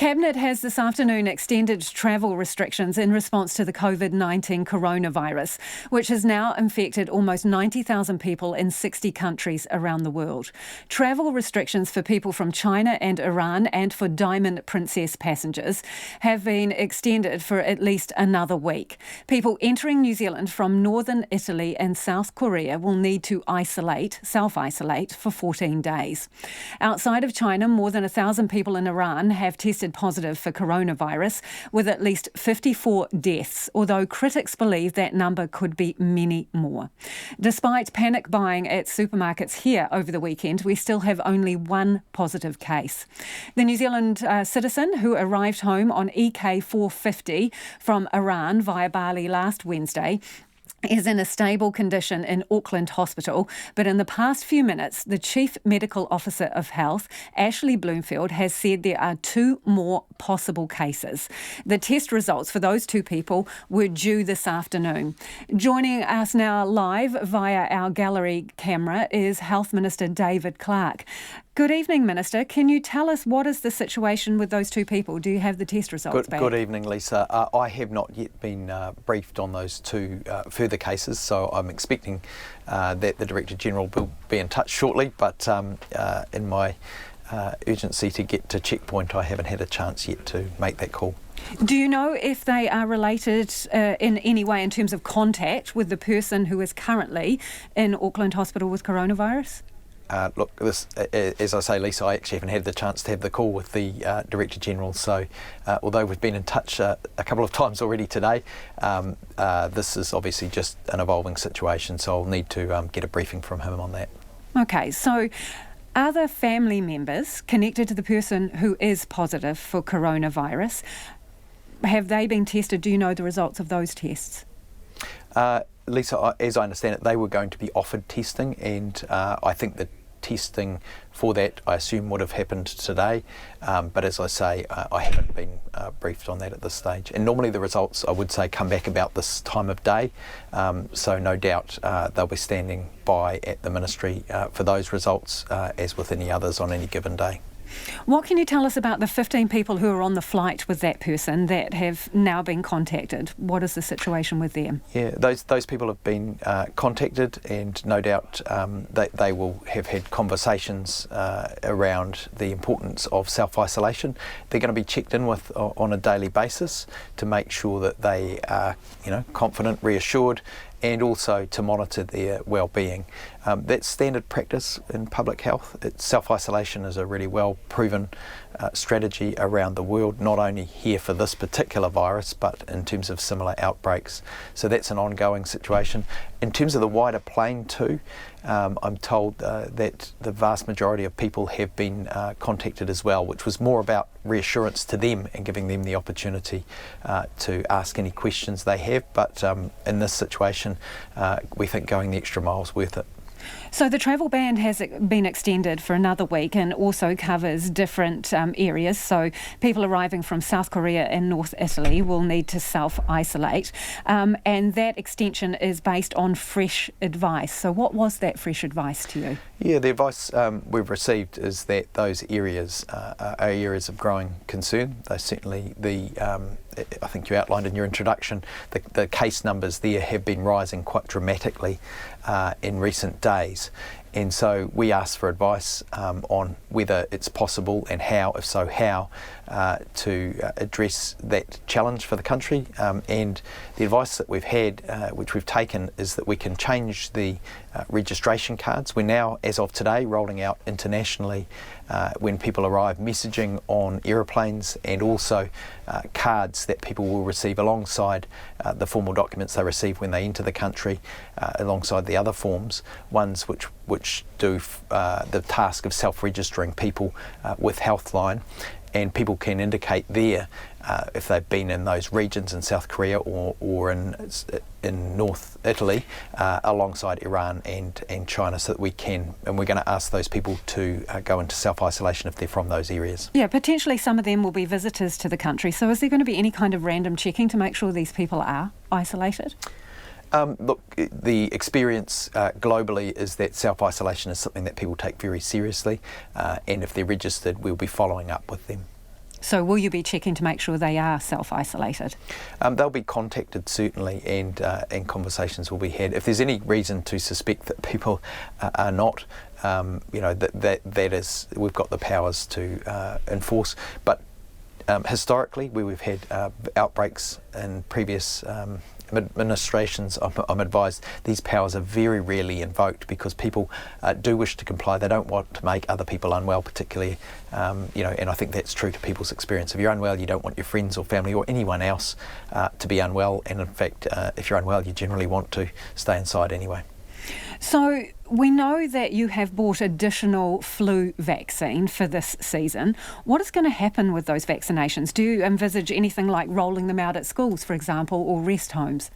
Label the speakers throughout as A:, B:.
A: Cabinet has this afternoon extended travel restrictions in response to the Covid-19 coronavirus, which has now infected almost 90,000 people in 60 countries around the world. Travel restrictions for people from China and Iran and for Diamond Princess passengers have been extended for at least another week. People entering New Zealand from northern Italy and South Korea will need to self-isolate for 14 days. Outside of China, more than 1,000 people in Iran have tested positive for coronavirus, with at least 54 deaths, although critics believe that number could be many more. Despite panic buying at supermarkets here over the weekend, we still have only one positive case. The New Zealand citizen who arrived home on EK 450 from Iran via Bali last Wednesday is in a stable condition in Auckland Hospital, but in the past few minutes, the Chief Medical Officer of Health, Ashley Bloomfield, has said there are 2 more possible cases. The test results for those 2 people were due this afternoon. Joining us now live via our gallery camera is Health Minister David Clark. Good evening, Minister. Can you tell us what is the situation with those 2 people? Do you have the test results back?
B: Good evening, Lisa. I have not yet been briefed on those 2 further cases, so I'm expecting that the Director General will be in touch shortly, but in my urgency to get to checkpoint, I haven't had a chance yet to make that call.
A: Do you know if they are related in any way in terms of contact with the person who is currently in Auckland Hospital with coronavirus?
B: Look, this, as I say, Lisa, I actually haven't had the chance to have the call with the Director General, so although we've been in touch a couple of times already today, this is obviously just an evolving situation, so I'll need to get a briefing from him on that.
A: Okay, so are there family members connected to the person who is positive for coronavirus? Have they been tested? Do you know the results of those tests?
B: Lisa, as I understand it, they were going to be offered testing, and I think the testing for that, I assume, would have happened today. But as I say, I haven't been briefed on that at this stage. And normally the results, I would say, come back about this time of day. So no doubt they'll be standing by at the Ministry for those results, as with any others on any given day.
A: What can you tell us about the 15 people who are on the flight with that person that have now been contacted? What is the situation with them?
B: Yeah, those people have been contacted, and no doubt they will have had conversations around the importance of self-isolation. They're going to be checked in with on a daily basis to make sure that they are, confident, reassured, and also to monitor their well-being. That's standard practice in public health. Self-isolation is a really well-proven strategy around the world, not only here for this particular virus, but in terms of similar outbreaks. So that's an ongoing situation. In terms of the wider plane too, I'm told that the vast majority of people have been contacted as well, which was more about reassurance to them and giving them the opportunity to ask any questions they have. But in this situation, we think going the extra mile is worth it.
A: So the travel ban has been extended for another week and also covers different areas. So people arriving from South Korea and North Italy will need to self-isolate. And that extension is based on fresh advice. So what was that fresh advice to you?
B: Yeah, the advice we've received is that those areas are areas of growing concern. They're certainly I think you outlined in your introduction, the case numbers there have been rising quite dramatically in recent days. And so we asked for advice on whether it's possible and how, if so how, to address that challenge for the country. And the advice that we've had, which we've taken, is that we can change the registration cards. We're now, as of today, rolling out internationally when people arrive, messaging on aeroplanes, and also cards that people will receive alongside the formal documents they receive when they enter the country, alongside the other forms, ones which do the task of self-registering people with Healthline, and people can indicate there if they've been in those regions in South Korea or in North Italy, alongside Iran and China, so that we can, and we're going to ask those people to go into self-isolation if they're from those areas.
A: Yeah, potentially some of them will be visitors to the country, so is there going to be any kind of random checking to make sure these people are isolated?
B: Look, the experience globally is that self-isolation is something that people take very seriously, and if they're registered, we'll be following up with them.
A: So will you be checking to make sure they are self-isolated?
B: They'll be contacted certainly, and conversations will be had. If there's any reason to suspect that people are not, that is, we've got the powers to enforce. But historically, where we've had outbreaks in previous administrations, I'm advised these powers are very rarely invoked because people do wish to comply. They don't want to make other people unwell, particularly, and I think that's true to people's experience. If you're unwell, you don't want your friends or family or anyone else to be unwell, and in fact, if you're unwell, you generally want to stay inside anyway.
A: So we know that you have bought additional flu vaccine for this season. What is going to happen with those vaccinations? Do you envisage anything like rolling them out at schools, for example, or rest homes?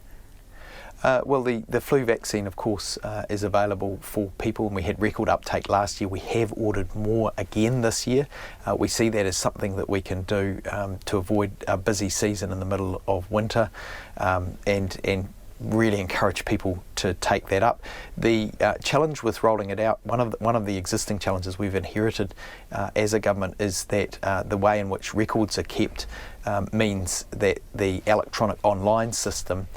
B: Well, the flu vaccine, of course, is available for people, and we had record uptake last year. We have ordered more again this year. We see that as something that we can do to avoid a busy season in the middle of winter, and really encourage people to take that up. The challenge with rolling it out, one of the existing challenges we've inherited as a government, is that the way in which records are kept means that the electronic online system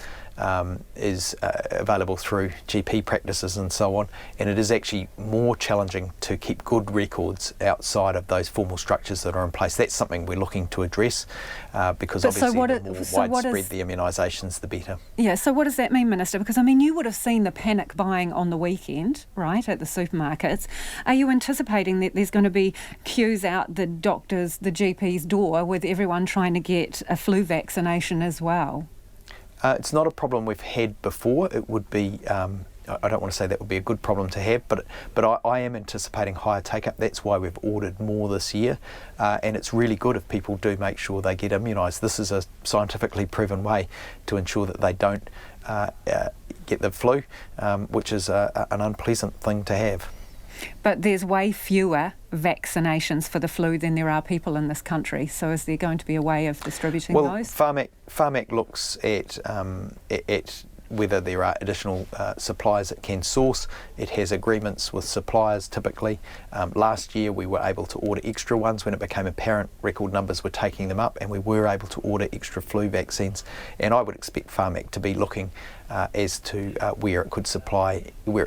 B: is available through GP practices and so on, and it is actually more challenging to keep good records outside of those formal structures that are in place. That's something we're looking to address because obviously the more widespread the immunisations, the better.
A: Yeah, so what does that mean, Minister? Because, I mean, you would have seen the panic buying on the weekend, right, at the supermarkets. Are you anticipating that there's going to be queues out the doctor's, the GP's door with everyone trying to get a flu vaccination as well?
B: It's not a problem we've had before. It would be, I don't want to say that would be a good problem to have, but I am anticipating higher take-up. That's why we've ordered more this year, and it's really good if people do make sure they get immunised. This is a scientifically proven way to ensure that they don't get the flu, which is an unpleasant thing to have.
A: But there's way fewer vaccinations for the flu than there are people in this country. So is there going to be a way of distributing those?
B: Pharmac looks at whether there are additional supplies it can source. It has agreements with suppliers typically. Last year we were able to order extra ones when it became apparent record numbers were taking them up, and we were able to order extra flu vaccines. And I would expect Pharmac to be looking as to where it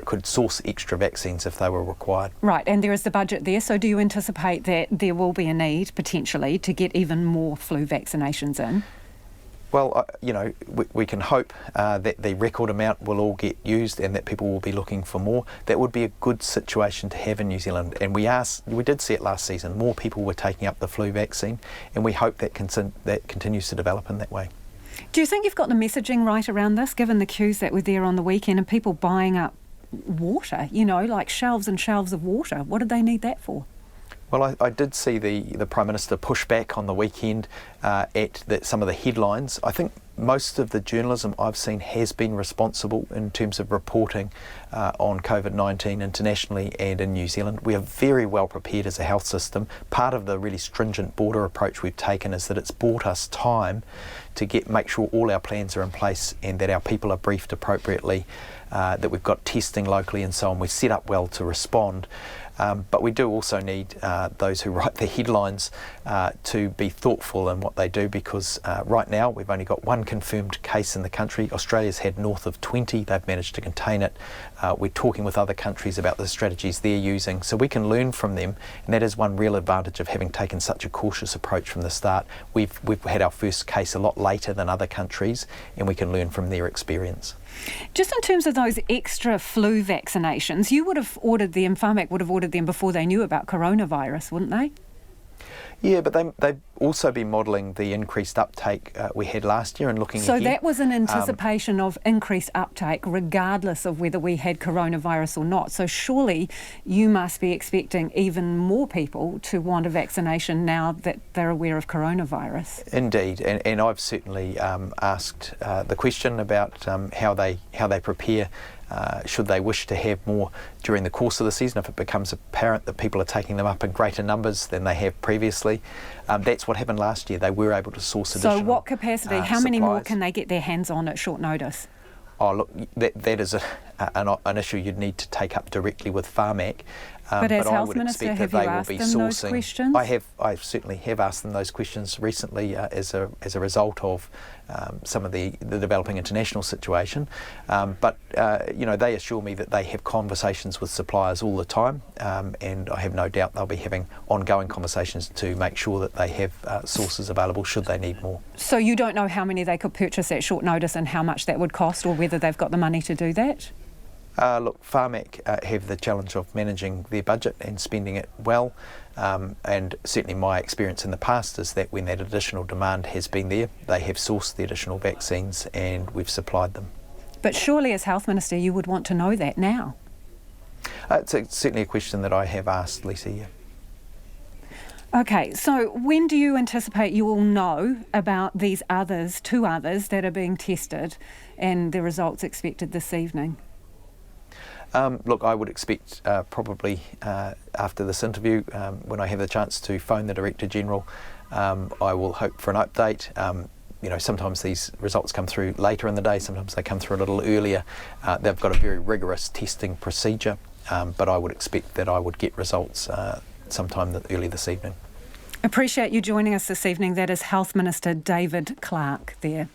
B: could source extra vaccines if they were required. Right,
A: and there is the budget there, so do you anticipate that there will be a need potentially to get even more flu vaccinations in?
B: Well, we can hope that the record amount will all get used and that people will be looking for more. That would be a good situation to have in New Zealand, and we did see it last season. More people were taking up the flu vaccine, and we hope that continues to develop in that way.
A: Do you think you've got the messaging right around this, given the queues that were there on the weekend and people buying up water, like shelves and shelves of water? What did they need that for?
B: Well, I did see the Prime Minister push back on the weekend at some of the headlines. I think most of the journalism I've seen has been responsible in terms of reporting on COVID-19 internationally and in New Zealand. We are very well prepared as a health system. Part of the really stringent border approach we've taken is that it's bought us time to make sure all our plans are in place and that our people are briefed appropriately, that we've got testing locally and so on. We're set up well to respond. But we do also need those who write the headlines to be thoughtful in what they do, because right now we've only got one confirmed case in the country. Australia's had north of 20. They've managed to contain it. We're talking with other countries about the strategies they're using, so we can learn from them, and that is one real advantage of having taken such a cautious approach from the start. We've had our first case a lot later than other countries, and we can learn from their experience.
A: Just in terms of those extra flu vaccinations, you would have ordered them, Pharmac would have ordered them before they knew about coronavirus, wouldn't they?
B: Yeah, but they've also been modelling the increased uptake we had last year and looking ahead.
A: So that was in anticipation of increased uptake regardless of whether we had coronavirus or not. So surely you must be expecting even more people to want a vaccination now that they're aware of coronavirus.
B: Indeed, and I've certainly asked the question about how they prepare should they wish to have more during the course of the season, if it becomes apparent that people are taking them up in greater numbers than they have previously. That's what happened last year. They were able to source additional
A: So what capacity, how many
B: supplies.
A: more can they get their hands on at short notice?
B: Oh, look, that is an issue you'd need to take up directly with Pharmac.
A: But as
B: I
A: Health
B: would
A: Minister,
B: expect
A: have
B: that
A: you
B: they will
A: asked
B: be
A: them those
B: sourcing.
A: questions?
B: I certainly have asked them those questions recently as a result of some of the developing international situation. But they assure me that they have conversations with suppliers all the time, and I have no doubt they'll be having ongoing conversations to make sure that they have sources available should they need more.
A: So you don't know how many they could purchase at short notice and how much that would cost, or whether they've got the money to do that?
B: Look, Pharmac have the challenge of managing their budget and spending it well, and certainly my experience in the past is that when that additional demand has been there, they have sourced the additional vaccines and we've supplied them.
A: But surely as Health Minister you would want to know that now?
B: It's certainly a question that I have asked, Lisa, yeah.
A: Okay, so when do you anticipate you will know about these two others that are being tested and the results expected this evening?
B: Look, I would expect probably after this interview, when I have the chance to phone the Director General, I will hope for an update. Sometimes these results come through later in the day, sometimes they come through a little earlier. They've got a very rigorous testing procedure, but I would expect that I would get results sometime early this evening.
A: Appreciate you joining us this evening. That is Health Minister David Clark there.